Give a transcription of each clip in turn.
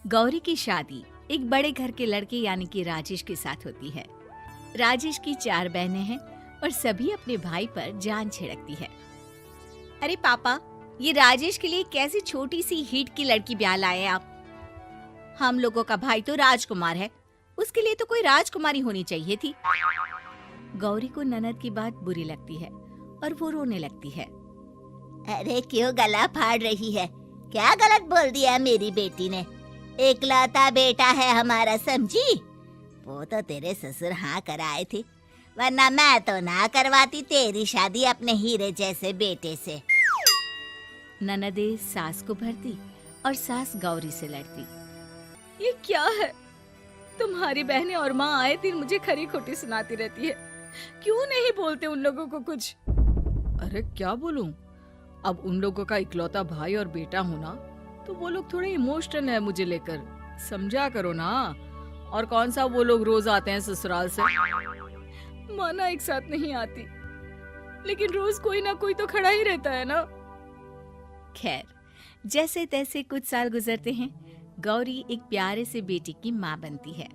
गौरी की शादी एक बड़े घर के लड़के यानी कि राजेश के साथ होती है। राजेश की 4 बहनें हैं और सभी अपने भाई पर जान छिड़कती है। अरे पापा, ये राजेश के लिए कैसी छोटी सी हिट की लड़की ब्याह लाए आप? हम लोगों का भाई तो राजकुमार है, उसके लिए तो कोई राजकुमारी होनी चाहिए थी। गौरी को ननद की बात बुरी लगती है और वो रोने लगती है। अरे क्यों गला फाड़ रही है? क्या गलत बोल दिया मेरी बेटी ने? एकलौता बेटा है हमारा, समझी? वो तो तेरे ससुर हाँ कराए थे, वरना मैं तो ना करवाती तेरी शादी अपने हीरे जैसे बेटे से। ननदे सास को भरती और सास गौरी से लड़ती। ये क्या है? तुम्हारी बहनें और माँ आए दिन मुझे खरी खोटी सुनाती रहती है। क्यों नहीं बोलते उन लोगों को कुछ? अरे क्या बोलूं? अब उन लोगों का इकलौता भाई और बेटा होना, तो वो लोग थोड़े इमोशनल है मुझे लेकर, समझा करो ना। और कौन सा वो लोग रोज आते हैं ससुराल से? माना एक साथ नहीं आती, लेकिन रोज कोई ना कोई तो खड़ा ही रहता है ना। खैर, जैसे तैसे कुछ साल गुजरते हैं। गौरी एक प्यारे से बेटी की माँ बनती है।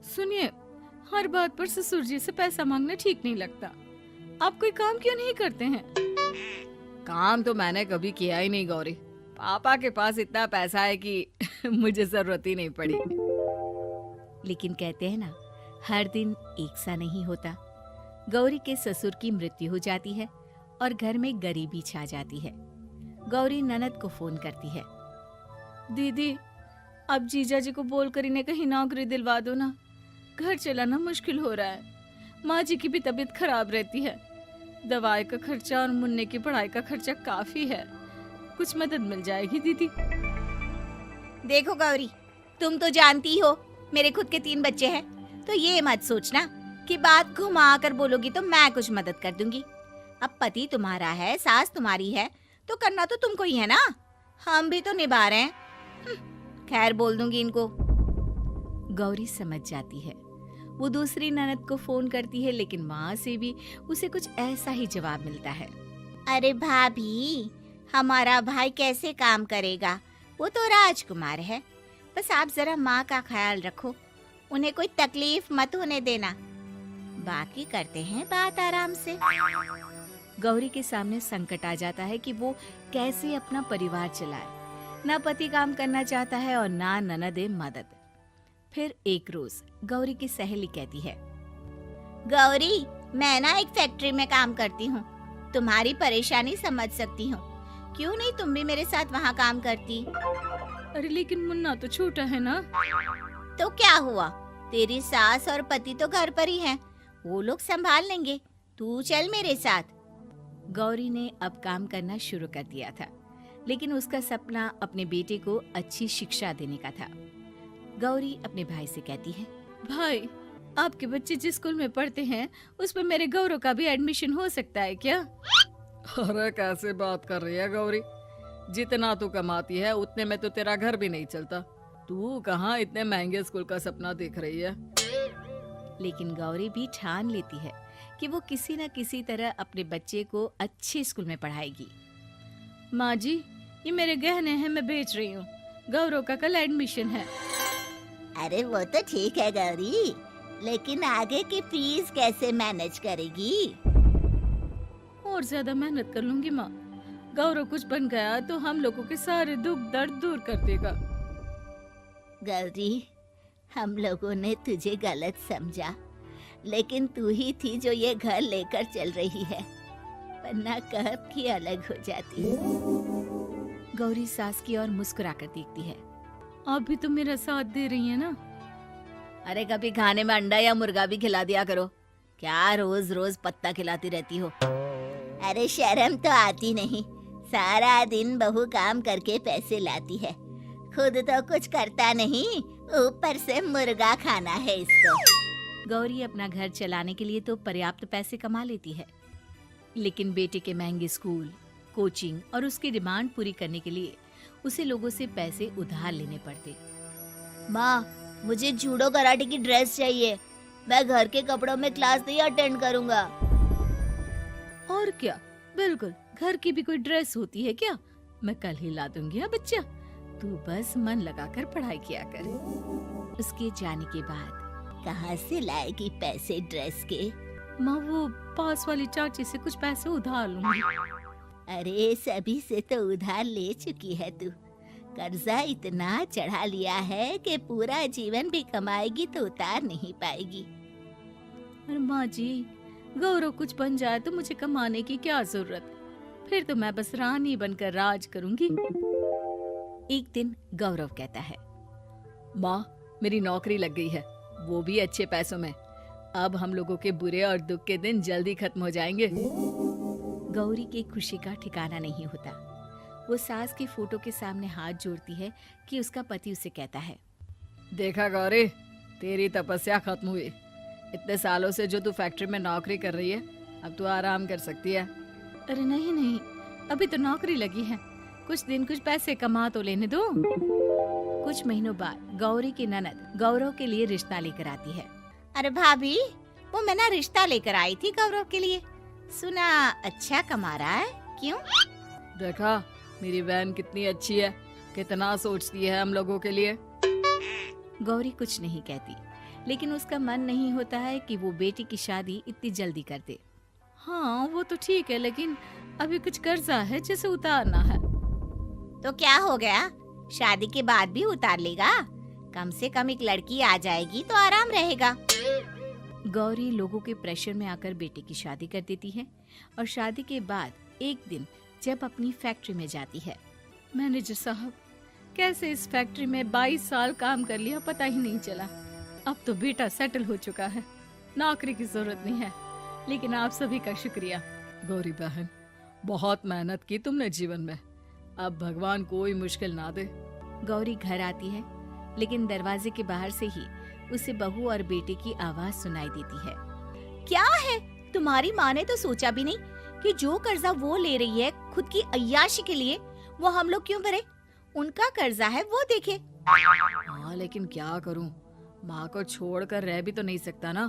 सुनिए, हर बात पर ससुर जी से पैसा मांगना ठीक नहीं लगता। आप कोई काम क्यों नहीं करते हैं? काम तो मैंने कभी किया ही नहीं गौरी। पापा के पास इतना पैसा है कि मुझे जरूरत ही नहीं पड़ी। लेकिन कहते हैं ना, हर दिन एक सा नहीं होता। गौरी के ससुर की मृत्यु हो जाती है और घर में गरीबी छा जाती है। गौरी ननद को फोन करती है। दीदी, अब जीजा जी को बोलकर इन्हें कहीं नौकरी दिलवा दो ना। घर चलाना मुश्किल हो रहा है। माँ जी की भी तबीयत खराब रहती है। दवाई का खर्चा और मुन्ने की पढ़ाई का खर्चा काफी है। कुछ मदद मिल जाएगी दीदी। देखो गौरी, तुम तो जानती हो मेरे खुद के 3 बच्चे हैं, तो ये मत सोचना कि बात घुमा कर बोलोगी तो मैं कुछ मदद कर दूंगी। अब पति तुम्हारा है, सास तुम्हारी है, तो करना तो तुमको ही है ना। हम भी तो निभा रहे हैं। खैर, बोल दूंगी इनको। गौरी समझ जाती है। वो दूसरी ननद को फोन करती है, लेकिन वहाँ से भी उसे कुछ ऐसा ही जवाब मिलता है। अरे भाभी, हमारा भाई कैसे काम करेगा? वो तो राजकुमार है। बस आप जरा माँ का ख्याल रखो, उन्हें कोई तकलीफ मत होने देना। बाकी करते हैं बात आराम से। गौरी के सामने संकट आ जाता है कि वो कैसे अपना परिवार चलाए। ना पति काम करना चाहता है और ना ननदे मदद। फिर एक रोज गौरी की सहेली कहती है, गौरी, मैं ना एक फैक्ट्री में काम करती हूँ, तुम्हारी परेशानी समझ सकती हूँ। क्यों नहीं तुम भी मेरे साथ वहाँ काम करती? अरे लेकिन मुन्ना तो छोटा है ना। तो क्या हुआ, तेरी सास और पति तो घर पर ही हैं, वो लोग संभाल लेंगे। तू चल मेरे साथ। गौरी ने अब काम करना शुरू कर दिया था, लेकिन उसका सपना अपने बेटे को अच्छी शिक्षा देने का था। गौरी अपने भाई से कहती है, भाई, आपके बच्चे जिस स्कूल में पढ़ते हैं उस पर मेरे गौरव का भी एडमिशन हो सकता है क्या? अरे कैसे बात कर रही है गौरी? जितना तू कमाती है उतने में तो तेरा घर भी नहीं चलता। तू कहाँ इतने महंगे स्कूल का सपना देख रही है? लेकिन गौरी भी ठान लेती है कि वो किसी न किसी तरह अपने बच्चे को अच्छे स्कूल में पढ़ाएगी। माँ जी, ये मेरे गहने हैं, मैं बेच रही हूँ। गौरव का कल एडमिशन है। अरे वो तो ठीक है गौरी, लेकिन आगे की फीस कैसे मैनेज करेगी? और ज्यादा मेहनत कर लूंगी माँ। गौरव कुछ बन गया तो हम लोगों के सारे दुख दर्द दूर कर देगा। गौरी, हम लोगों ने तुझे गलत समझा, लेकिन तू ही थी जो ये घर लेकर चल रही है, वरना कब की अलग हो जाती। गौरी सास की ओर मुस्कुराकर देखती है। आप भी तो मेरा साथ दे रही है ना। अरे कभी खाने में अंडा या मुर्गा भी खिला दिया करो, क्या रोज रोज पत्ता खिलाती रहती हो? अरे शर्म तो आती नहीं, सारा दिन बहू काम करके पैसे लाती है, खुद तो कुछ करता नहीं, ऊपर से मुर्गा खाना है इसको। गौरी अपना घर चलाने के लिए तो पर्याप्त पैसे कमा लेती है, लेकिन बेटे के महंगे स्कूल, कोचिंग और उसकी डिमांड पूरी करने के लिए उसे लोगों से पैसे उधार लेने पड़ते। माँ, मुझे जूडो कराटे की ड्रेस चाहिए, मैं घर के कपड़ों में क्लास नहीं अटेंड करूँगा। और क्या, बिल्कुल, घर की भी कोई ड्रेस होती है क्या? मैं कल ही ला दूंगी। बच्चा, तू बस मन लगाकर पढ़ाई किया कर। उसके जाने के बाद कहाँ से लाएगी पैसे ड्रेस के? माँ वो पास वाली चाची से कुछ पैसे उधार लूंगी। अरे सभी से तो उधार ले चुकी है तू। कर्जा इतना चढ़ा लिया है कि पूरा जीवन भी कमाएगी तो उतार नहीं पाएगी। अरे माँ जी, गौरव कुछ बन जाए तो मुझे कमाने की क्या जरूरत, फिर तो मैं बस रानी बनकर राज करूंगी। एक दिन गौरव कहता है, माँ मेरी नौकरी लग गई है, वो भी अच्छे पैसों में। अब हम लोगों के बुरे और दुख के दिन जल्दी खत्म हो जाएंगे। गौरी की खुशी का ठिकाना नहीं होता। वो सास की फोटो के सामने हाथ जोड़ती है कि उसका पति उसे कहता है, देखा गौरी, तेरी तपस्या खत्म हुई। इतने सालों से जो तू फैक्ट्री में नौकरी कर रही है, अब तू आराम कर सकती है। अरे नहीं नहीं, अभी तो नौकरी लगी है, कुछ दिन कुछ पैसे कमा तो लेने दो। कुछ महीनों बाद गौरी की ननद गौरव के लिए रिश्ता लेकर आती है। अरे भाभी, वो मैं ना रिश्ता लेकर आई थी गौरव के लिए। सुना अच्छा कमा रहा है, क्यों? देखा मेरी बहन कितनी अच्छी है, कितना सोचती है हम लोगों के लिए। गौरी कुछ नहीं कहती, लेकिन उसका मन नहीं होता है कि वो बेटी की शादी इतनी जल्दी कर दे। हाँ वो तो ठीक है, लेकिन अभी कुछ कर्जा है जिसे उतारना है। तो क्या हो गया, शादी के बाद भी उतार लेगा। कम से कम एक लड़की आ जाएगी तो आराम रहेगा। गौरी लोगों के प्रेशर में आकर बेटे की शादी कर देती है और शादी के बाद एक दिन जब अपनी फैक्ट्री में जाती है। मैनेजर साहब, कैसे इस फैक्ट्री में 22 साल काम कर लिया पता ही नहीं चला। अब तो बेटा सेटल हो चुका है, नौकरी की जरूरत नहीं है, लेकिन आप सभी का शुक्रिया। गौरी बहन, बहुत मेहनत की तुमने जीवन में, अब भगवान कोई मुश्किल ना दे। गौरी घर आती है, लेकिन दरवाजे के बाहर से ही उसे बहू और बेटे की आवाज सुनाई देती है। क्या है, तुम्हारी माँ ने तो सोचा भी नहीं कि जो कर्जा वो ले रही है खुद की अय्याशी के लिए, वो हम लोग क्यों भरे? उनका कर्जा है वो देखे। हाँ लेकिन क्या करूं, माँ को छोड़कर रह भी तो नहीं सकता ना।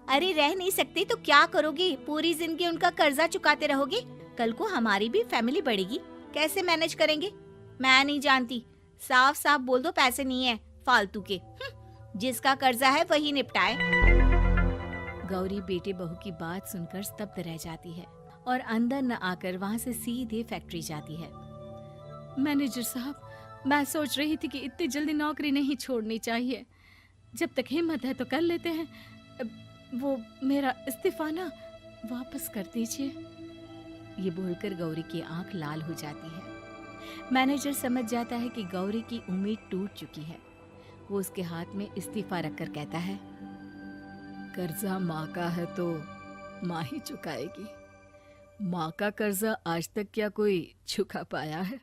अरे रह नहीं सकते तो क्या करोगे? पूरी जिंदगी उनका कर्जा चुकाते रहोगे? कल को हमारी भी फैमिली बढ़ेगी, कैसे मैनेज करेंगे? मैं नहीं जानती, साफ साफ बोल दो पैसे नहीं है फालतू के। जिसका कर्जा है वही निपटाए। गौरी बेटे बहू की बात सुनकर स्तब्ध रह जाती है और अंदर न आकर वहाँ से सीधे फैक्ट्री जाती है। मैनेजर साहब, मैं सोच रही थी कि इतनी जल्दी नौकरी नहीं छोड़नी चाहिए, जब तक हिम्मत है तो कर लेते हैं। वो मेरा इस्तीफा ना वापस कर दीजिए। ये बोलकर गौरी की आंख लाल हो जाती है। मैनेजर समझ जाता है कि गौरी की उम्मीद टूट चुकी है। वो उसके हाथ में इस्तीफा रखकर कहता है, कर्जा माँ का है तो माँ ही चुकाएगी। माँ का कर्जा आज तक क्या कोई चुका पाया है?